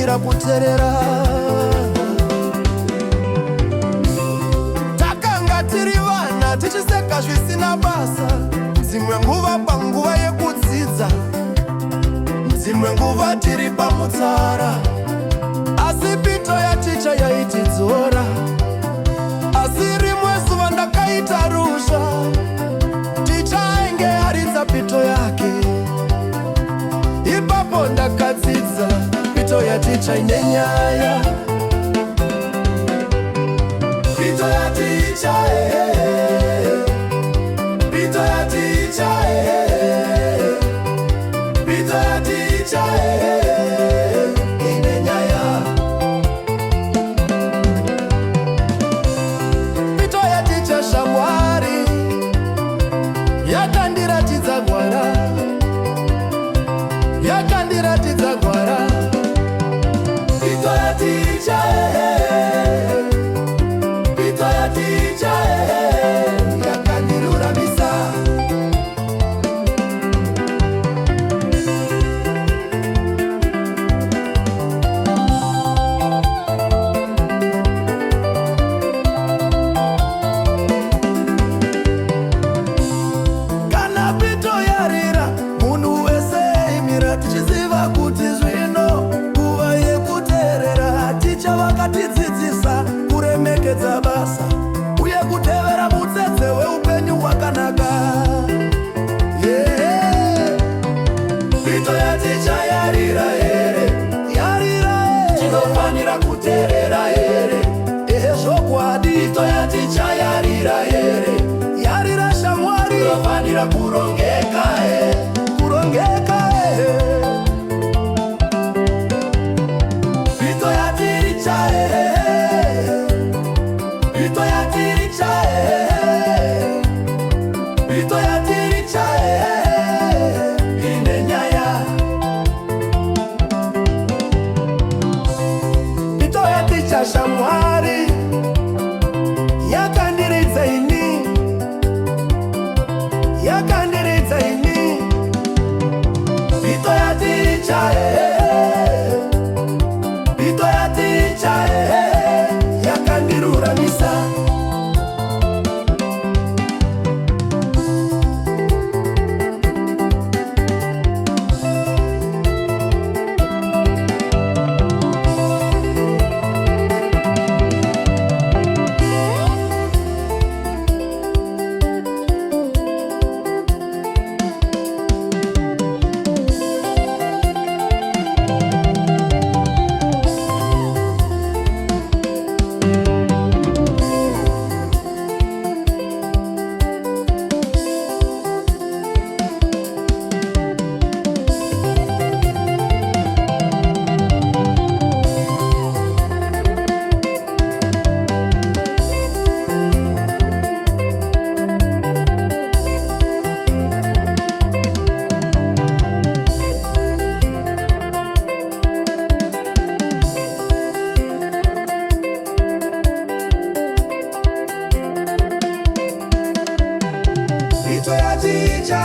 tinofanira kuteerera. Takanga tiri vana tichiseka zvisina basa, dzimwe nguva panguva yekudzidza, dzimwe nguva tiri pamutsara. Asi pito yaticha yaitidzora, asi rimwe zuva ndakaita rusha. Ticha ainge aridza pito yake, ipapo ndakadzidza pito yaticha ine nyaya. Pito yaticha pito yaticha pito yaticha ine nyaya. Pito yaticha shamwari yakandiratidza gwara, yakandiratidza gwara. Pito yaticha pito yaticha yakandiruramisa. Kana pito yarira, munhu wese imira tichiziva kuti zvino nguva yekuteerera. Ticha vakatidzidzisa kuremekedza basa uye kutevera mutsetse weupenyu hwakanaka. Pito yaticha yarira here, yarira here, tinofanira kuteerera here. Zvokwadi. Pito yaticha yarira here, yarira shamwari, tinofanira kurongeka he, kurongeka he. Pito yaticha pito yaticha pito yaticha ine nyaya. Pito yaticha shamwari yakandiridza ini, yakandiridza ini. Pito yaticha pito yaticha yakandiruramisa. Pito yaticha